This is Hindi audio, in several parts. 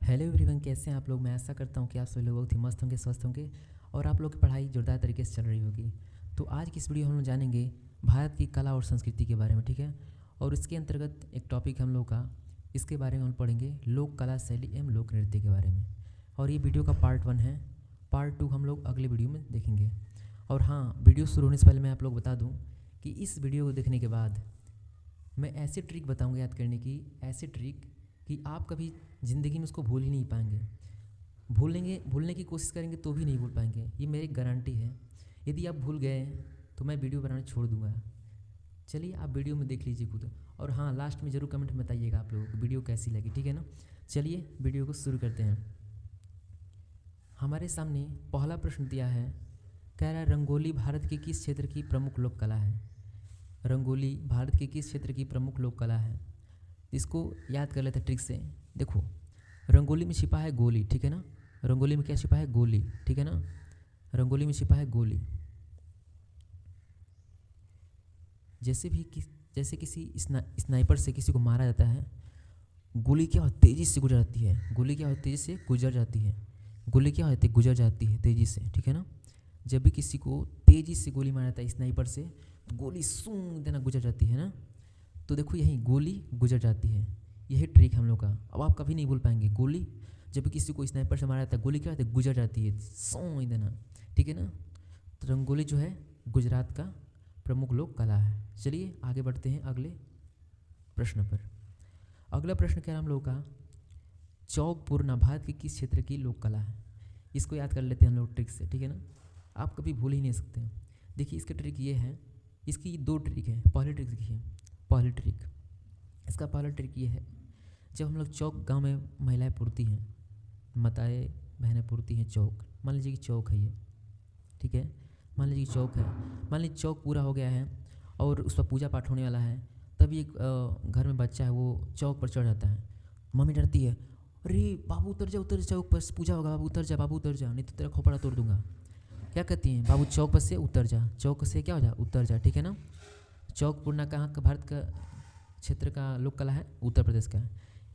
हेलो एवरीवन, कैसे हैं आप लोग। मैं ऐसा करता हूं कि आप सभी लोग बहुत ही मस्त होंगे, स्वस्थ होंगे और आप लोग की पढ़ाई जोरदार तरीके से चल रही होगी। तो आज की इस वीडियो में हम लोग जानेंगे भारत की कला और संस्कृति के बारे में, ठीक है। और इसके अंतर्गत एक टॉपिक हम लोग का इसके बारे में हम पढ़ेंगे लोक कला शैली एवं लोक नृत्य के बारे में। और ये वीडियो का पार्ट 1 है। पार्ट 2 हम लोग अगले वीडियो में देखेंगे। और हाँ, वीडियो शुरू होने से पहले मैं आप लोग बता दूँ कि इस वीडियो को देखने के बाद मैं ऐसे ट्रिक बताऊँगा याद करने की, ऐसे ट्रिक कि आप कभी ज़िंदगी में उसको भूल ही नहीं पाएंगे। भूलने की कोशिश करेंगे तो भी नहीं भूल पाएंगे, ये मेरी गारंटी है। यदि आप भूल गए तो मैं वीडियो बनाना छोड़ दूंगा। चलिए आप वीडियो में देख लीजिए खुद। और हाँ, लास्ट में ज़रूर कमेंट में बताइएगा आप लोगों को वीडियो कैसी लगी, ठीक है ना। चलिए वीडियो को शुरू करते हैं। हमारे सामने पहला प्रश्न दिया है, कह रहा है रंगोली भारत के किस क्षेत्र की प्रमुख लोक कला है। रंगोली भारत के किस क्षेत्र की प्रमुख लोक कला है। इसको याद कर लेते हैं ट्रिक से। देखो, रंगोली में छिपा है गोली, ठीक है ना। रंगोली में क्या छिपा है? गोली, ठीक है ना। रंगोली में छिपा है गोली। जैसे किसी स्नाइपर से किसी को मारा जाता है, गोली क्या हो तेज़ी से गुजर जाती है। गोली क्या हो तेज़ी से गुजर जाती है। गोली क्या होती है? गुजर जाती है तेज़ी से, ठीक है ना। जब भी किसी को तेज़ी से गोली मारा जाता है स्नाइपर से, तो गोली सूं देना गुजर जाती है ना। तो देखो यही गोली गुजर जाती है, यही ट्रिक हम लोग का। अब आप कभी नहीं भूल पाएंगे। गोली जब भी किसी को स्नाइपर से मारा जाता है, गोली क्या होती है? गुजर जाती है, सौ देना, ठीक है ना। तो रंगोली जो है गुजरात का प्रमुख लोक कला है। चलिए आगे बढ़ते हैं अगले प्रश्न पर। अगला प्रश्न क्या है हम लोग का, चौक पूर्णा भारत के किस क्षेत्र की लोक कला है। इसको याद कर लेते हैं हम लोग ट्रिक से, ठीक है ना। आप कभी भूल ही नहीं सकते। देखिए इसका ट्रिक ये है, इसकी 2 ट्रिक है। पहली ट्रिक देखिए, पहली ट्रिक, इसका पहला ट्रिक ये है, जब हम लोग चौक गांव में महिलाएं पूरती हैं, माताएं बहनें पूरती हैं चौक। मान लीजिए कि चौक है ये, ठीक है। मान लीजिए कि चौक है, मान लीजिए चौक पूरा हो गया है और उस पर पूजा पाठ होने वाला है। तभी एक घर में बच्चा है, वो चौक पर चढ़ जाता है। मम्मी डरती है, अरे बाबू उतर जा, उतर जा, चौक पर पूजा होगा, बाबू उतर जा, बाबू उतर जा, नहीं तो तेरा खोपड़ा तोड़ दूंगा। क्या कहती हैं? बाबू चौक पर से उतर जा, चौक से क्या हो जा, उतर जा, ठीक है ना। चौक पूर्णा कहाँ का भारत का क्षेत्र का लोक कला है? उत्तर प्रदेश का है।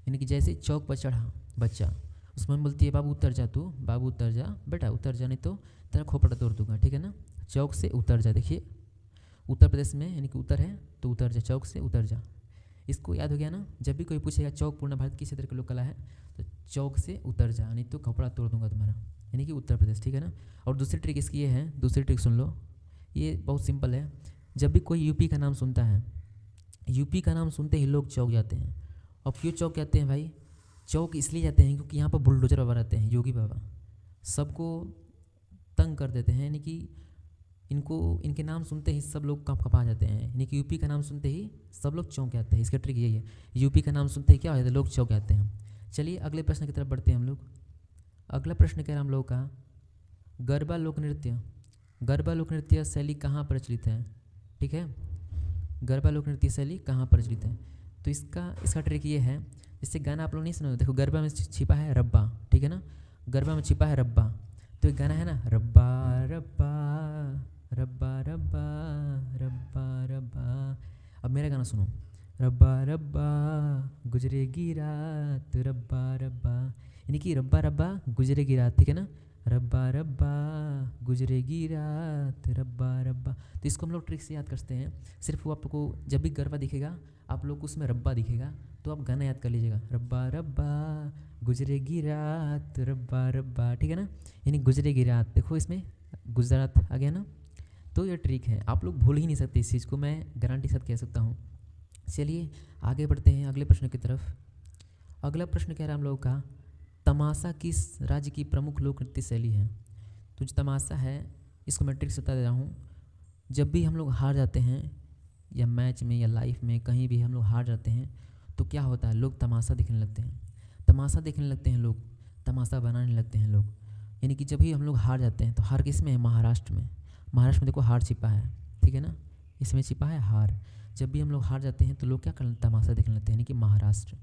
यानी कि जैसे चौक पर चढ़ा बच्चा, उसमें बोलती है बाबू उतर जा, तू बाबू उतर जा, बेटा उतर जा, नहीं तो तेरा खोपड़ा तोड़ दूंगा, ठीक है ना। चौक से उतर जा, देखिए उत्तर प्रदेश में यानी कि उत्तर है तो उतर जा, चौक से उतर जा। इसको याद हो गया ना। जब भी कोई पूछेगा चौक पूर्णा भारत किस क्षेत्र की लोक कला है, तो चौक से उतर जा, नहीं तो खोपड़ा तोड़ दूंगा तुम्हारा, यानी कि उत्तर प्रदेश, ठीक है ना। और दूसरी ट्रिक इसकी ये है, दूसरी ट्रिक सुन लो, ये बहुत सिंपल है। जब भी कोई यूपी का नाम सुनता है, यूपी का नाम सुनते ही लोग चौक जाते हैं। और क्यों चौक जाते हैं भाई? चौक इसलिए जाते हैं क्योंकि यहाँ पर बुलडोजर बाबा रहते हैं, योगी बाबा सबको तंग कर देते हैं। यानी कि इनके नाम सुनते ही सब लोग कपा जाते हैं। यानी कि यूपी का नाम सुनते ही सब लोग चौंक जाते हैं। इसका ट्रिक यही है, यूपी का नाम सुनते ही क्या हो जाता है? लोग चौंक जाते हैं। चलिए अगले प्रश्न की तरफ बढ़ते हैं हम लोग। अगला प्रश्न क्या है हम लोग का, गरबा लोक नृत्य। गरबा लोक नृत्य शैली कहाँ प्रचलित है, ठीक है। गरबा लोक नृत्य शैली कहाँ प्रचलित है। तो इसका ट्रिक ये है, इससे गाना आप लोग नहीं सुना। देखो गरबा में छिपा है रब्बा, ठीक है ना। गरबा में छिपा है रब्बा, तो एक गाना है ना, रब्बा रब्बा रब्बा रब्बा रब्बा रब्बा। अब मेरा गाना सुनो, रब्बा रब्बा गुजरेगी रात, रब्बा रब्बा, यानी कि रब्बा रब्बा गुजरेगी रात, ठीक है ना। रब्बा रब्बा गुजरेगी रात, रब्बा रब्बा। तो इसको हम लोग ट्रिक से याद करते हैं। सिर्फ वो आपको जब भी गरबा दिखेगा, आप लोग को उसमें रब्बा दिखेगा, तो आप गाना याद कर लीजिएगा, रब्बा रब्बा गुजरेगी रात, रब्बा रब्बा, ठीक है ना। यानी गुजरेगी रात, देखो इसमें गुजरात आ गया ना। तो ये ट्रिक है, आप लोग भूल ही नहीं सकते इस चीज़ को, मैं गारंटी के साथ कह सकता हूँ। चलिए आगे बढ़ते हैं अगले प्रश्न की तरफ। अगला प्रश्न कह रहा है हम लोगों का, तमाशा किस राज्य की प्रमुख लोक नृत्य शैली है। तो जो तमाशा है, इसको मैं ट्रिक से बता दे रहा हूँ। जब भी हम लोग हार जाते हैं, या मैच में या लाइफ में कहीं भी हम लोग हार जाते हैं, तो क्या होता है? लोग तमाशा देखने लगते हैं। तमाशा देखने लगते हैं लोग, तमाशा बनाने लगते हैं लोग। यानी कि जब भी हम लोग हार जाते हैं, तो हार किस में है? महाराष्ट्र में। महाराष्ट्र में देखो हार छिपा है, ठीक है ना, इसमें छिपा है हार। जब भी हम लोग हार जाते हैं तो लोग क्या कर तमाशा देखने लगते हैं, यानी कि महाराष्ट्र,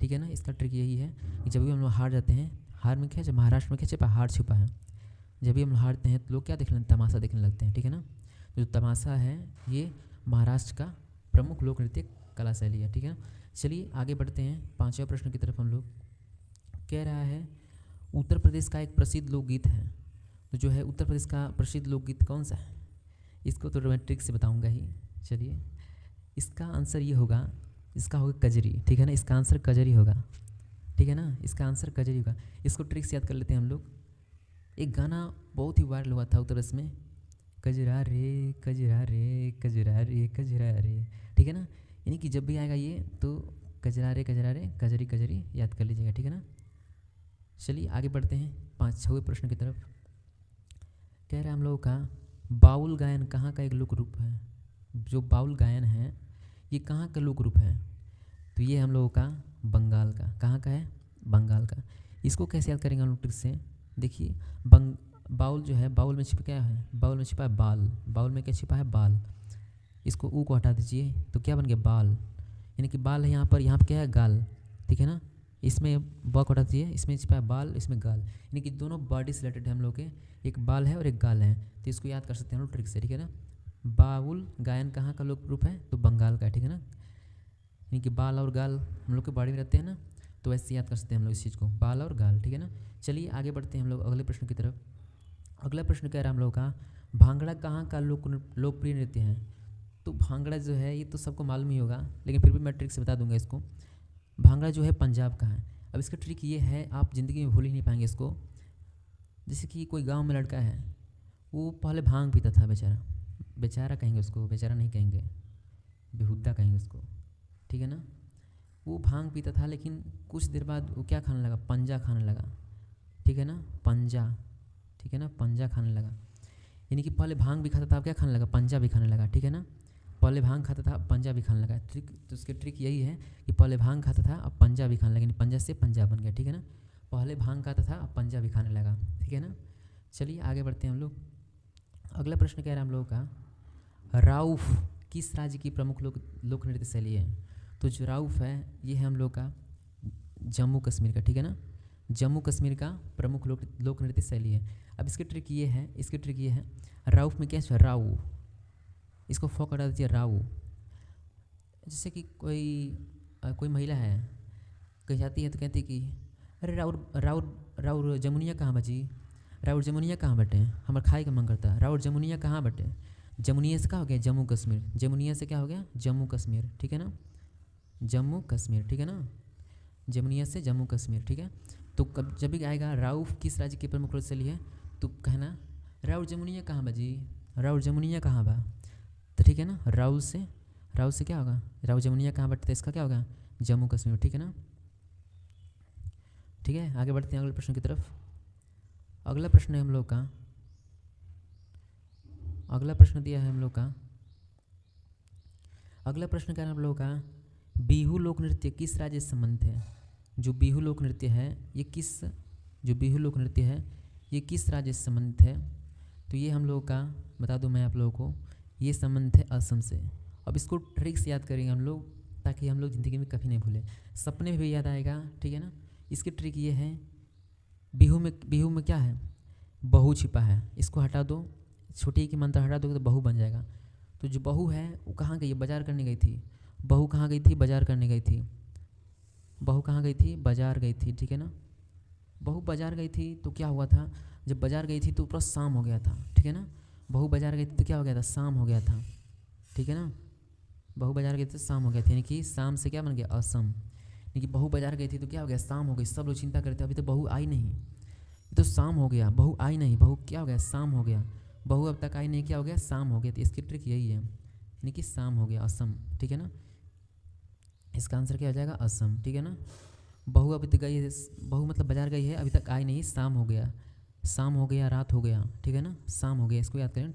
ठीक है ना। इसका ट्रिक यही है कि जब भी हम लोग हार जाते हैं, हार में क्या, जब महाराष्ट्र में क्या छिपा, हार छिपा है। जब भी हम लोग हारते हैं तो लोग क्या देखने, तमाशा देखने लगते हैं, ठीक है ना। तो जो तमाशा है ये महाराष्ट्र का प्रमुख लोक नृत्य कला शैली है, ठीक है। चलिए आगे बढ़ते हैं 5वें प्रश्न की तरफ हम लोग। कह रहा है उत्तर प्रदेश का एक प्रसिद्ध लोकगीत है, तो जो है उत्तर प्रदेश का प्रसिद्ध लोकगीत कौन सा है? इसको तो मैं ट्रिक से बताऊंगा ही। चलिए, इसका आंसर ये होगा, इसका होगा कजरी, ठीक है ना। इसका आंसर कजरी होगा, ठीक है ना। इसका आंसर कजरी होगा। इसको ट्रिक से याद कर लेते हैं हम लोग। एक गाना बहुत ही वायरल हुआ था उत्तर प्रदेश में, कजरा रे कजरा रे कजरा रे कजरा रे, ठीक है ना। यानी कि जब भी आएगा ये तो कजरा रे कजरी कजरी याद कर लीजिएगा, ठीक है ना। चलिए आगे बढ़ते हैं 5वें प्रश्न की तरफ। कह रहा है हम लोगों का बाउल गायन कहाँ का एक लोक रूप है? जो बाउल गायन है ये कहाँ का लोक रूप है? तो ये हम लोगों का बंगाल का। कहाँ का है? बंगाल का। इसको कैसे याद करेंगे हम लोग ट्रिक से? देखिए, बाउल जो है, बाउल में छिपा क्या है? बाउल में छिपा है बाल। बाउल में क्या छिपा है? बाल। इसको ऊ को हटा दीजिए तो क्या बन गया? बाल। यानी कि बाल है यहाँ पर क्या है? गाल, ठीक है ना। इसमें ब को हटा दीजिए, इसमें छिपा है बाल, इसमें गाल, यानी कि दोनों बॉडी से रिलेटेड है हम लोग के, एक बाल है और एक गाल है। तो इसको याद कर सकते हैं हम लोग ट्रिक से, ठीक है ना। बाउल गायन कहाँ का लोक रूप है? तो बंगाल का, ठीक है ना। यानी कि बाल और गाल हम लोग के बॉडी में रहते हैं ना, तो वैसे याद कर सकते हैं हम लोग इस चीज़ को, बाल और गाल, ठीक है ना। चलिए आगे बढ़ते हैं हम लोग अगले प्रश्न की तरफ। अगला प्रश्न कह रहा है हम लोग का भांगड़ा कहाँ का लोकप्रिय नृत्य है? तो भांगड़ा जो है ये तो सबको मालूम ही होगा, लेकिन फिर भी मैं ट्रिक से बता दूंगा इसको। भांगड़ा जो है पंजाब का है। अब इसका ट्रिक ये है, आप ज़िंदगी में भूल ही नहीं पाएंगे इसको। जैसे कि कोई गांव में लड़का है, वो पहले भांग पीता था, बेचारा, बेचारा कहेंगे उसको, बेचारा नहीं कहेंगे, बेहुदा कहेंगे उसको, ठीक है ना। वो भांग पीता था, लेकिन कुछ देर बाद वो क्या खाने लगा? पंजा खाने लगा, ठीक है ना। पंजा, ठीक है ना, पंजा खाने लगा। यानी कि पहले भांग भी खाता था, अब क्या खाने लगा? पंजा भी खाने लगा, ठीक है ना। पहले भांग खाता था, अब पंजा भी खाने लगा। ट्रिक तो उसकी ट्रिक यही है कि पहले भांग खाता था, अब पंजा भी खाने लगा, यानी पंजा से पंजाब बन गया, ठीक है ना। पहले भांग खाता था, अब पंजा भी खाने लगा, ठीक है ना। चलिए आगे बढ़ते हैं हम लोग। अगला प्रश्न कह रहा है हम लोगों का राउफ किस राज्य की प्रमुख लोक नृत्य शैली है? तो जो राउफ है ये है हम लोग का जम्मू कश्मीर का, ठीक है ना। जम्मू कश्मीर का प्रमुख लोक नृत्य शैली है। अब इसकी ट्रिक ये है, राउफ में क्या है? राउ, इसको फॉक हटा दीजिए, राउ। जैसे कि कोई महिला है, कहीं जाती है तो कहती है कि अरे राउर जमुनिया कहाँ बची? राउर जमुनिया कहाँ बटे? हमारे खाए का मन करता है, राउर जमुनिया कहाँ बटे? जमुनिया से क्या हो गया? जम्मू कश्मीर। जमुनिया से क्या हो गया? जम्मू कश्मीर, ठीक है ना। जम्मू कश्मीर, ठीक है ना। जमुनिया से जम्मू कश्मीर, ठीक है। तो कब जब भी आएगा राउफ किस राज्य की प्रमुख नृत्य शैली है, तो कहना राउर जमुनिया कहाँ बजी? राउर जमुनिया कहाँ बा? तो ठीक है ना, राउल से क्या होगा? राउर जमुनिया कहाँ बटता है, इसका क्या होगा? जम्मू कश्मीर, ठीक है ना। ठीक है, आगे बढ़ते हैं अगले प्रश्न की तरफ। अगला प्रश्न है हम लोग का, अगला प्रश्न दिया है हम लोग का, अगला प्रश्न क्या है हम लोग का बिहू लोक नृत्य किस राज्य से संबंधित है? जो बिहू लोक नृत्य है ये किस राज्य से संबंधित है? तो ये हम लोगों का बता दूं मैं आप लोगों को, ये संबंधित है असम से। अब इसको ट्रिक से याद करेंगे हम लोग, ताकि हम लोग ज़िंदगी में कभी नहीं भूलें, सपने में भी याद आएगा, ठीक है ना। इसकी ट्रिक ये है, बिहू में क्या है? बहू छिपा है, इसको हटा दो, छोटी की मंत्र हटा दोगे तो बहू बन जाएगा। तो जो बहू है वो कहाँ गई? बाजार करने गई थी। बहू कहाँ गई थी? बाजार करने गई थी। बहू कहाँ गई थी? बाजार गई थी, ठीक है ना। बहू बाजार गई थी तो क्या हुआ था? जब बाजार गई थी तो पूरा शाम हो गया था, ठीक है ना। बहू बाजार गई थी तो क्या हो गया था? शाम हो गया था, ठीक है ना। बहू बाजार गई थी तो शाम हो गया था, यानी कि शाम से क्या बन गया? असम। यानी कि बहू बाजार गई थी तो क्या हो गया? शाम हो गई। सब लोग चिंता करते अभी तो बहू आई नहीं, तो शाम हो गया, बहू आई नहीं, बहू क्या हो गया? शाम हो गया। बहू अब तक आई नहीं, क्या हो गया? शाम हो गया। तो इसकी ट्रिक यही है, यानी कि शाम हो गया, असम, ठीक है ना। इसका आंसर क्या हो जाएगा? असम, ठीक है ना। बहू अभी तक गई है, बहू मतलब बाजार गई है, अभी तक आई नहीं, शाम हो गया, शाम हो गया, रात हो गया, ठीक है ना, शाम हो गया। इसको याद करें,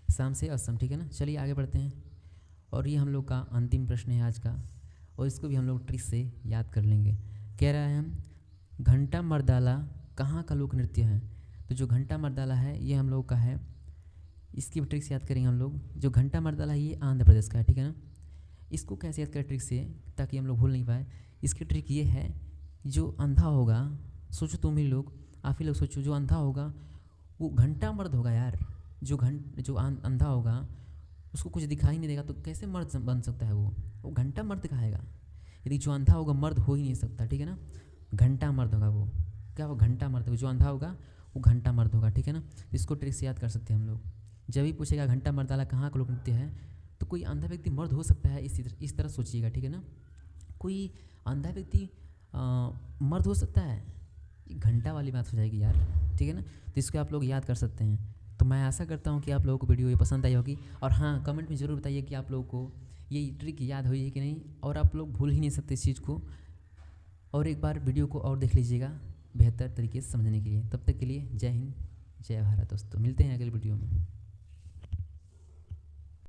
शाम से असम, ठीक है ना। चलिए आगे बढ़ते हैं, और ये हम लोग का अंतिम प्रश्न है आज का, और इसको भी हम लोग ट्रिक से याद कर लेंगे। कह रहा है हम घंटा मर्दाला कहाँ का लोक नृत्य है? तो जो घंटा मर्दाला है ये हम लोग का है, इसकी भी ट्रिक से याद करेंगे हम लोग। जो घंटा मर्दाला है ये आंध्र प्रदेश का है, ठीक है ना। इसको कैसे याद करें ट्रिक से, ताकि हम लोग भूल नहीं पाए? इसकी ट्रिक ये है, जो अंधा होगा, सोचो तुम ही लोग, आप ही लोग सोचो, जो अंधा होगा वो घंटा मर्द होगा यार। जो अंधा होगा उसको कुछ दिखाई नहीं देगा, तो कैसे मर्द बन सकता है? वो घंटा मर्द कहाएगा? यदि जो अंधा होगा मर्द हो ही नहीं सकता, ठीक है ना। घंटा मर्द होगा वो, क्या वो घंटा मर्द होगा, जो अंधा होगा वो घंटा मर्द होगा, ठीक है ना। इसको ट्रिक से याद कर सकते हैं हम लोग। जब भी पूछेगा घंटा मर्द वाला कहाँ का लोक नृत्य है, तो कोई अंधा व्यक्ति मर्द हो सकता है, इस तरह सोचिएगा, ठीक है ना। कोई अंधा व्यक्ति मर्द हो सकता है, ये घंटा वाली बात हो जाएगी यार, ठीक है ना। तो इसको आप लोग याद कर सकते हैं। तो मैं आशा करता हूँ कि आप लोगों को वीडियो ये पसंद आई होगी। और हाँ, कमेंट में ज़रूर बताइए कि आप लोगों को ये ट्रिक याद हुई है कि नहीं, और आप लोग भूल ही नहीं सकते इस चीज़ को। और एक बार वीडियो को और देख लीजिएगा बेहतर तरीके से समझने के लिए। तब तक के लिए जय हिंद, जय भारत दोस्तों। मिलते हैं अगले वीडियो में।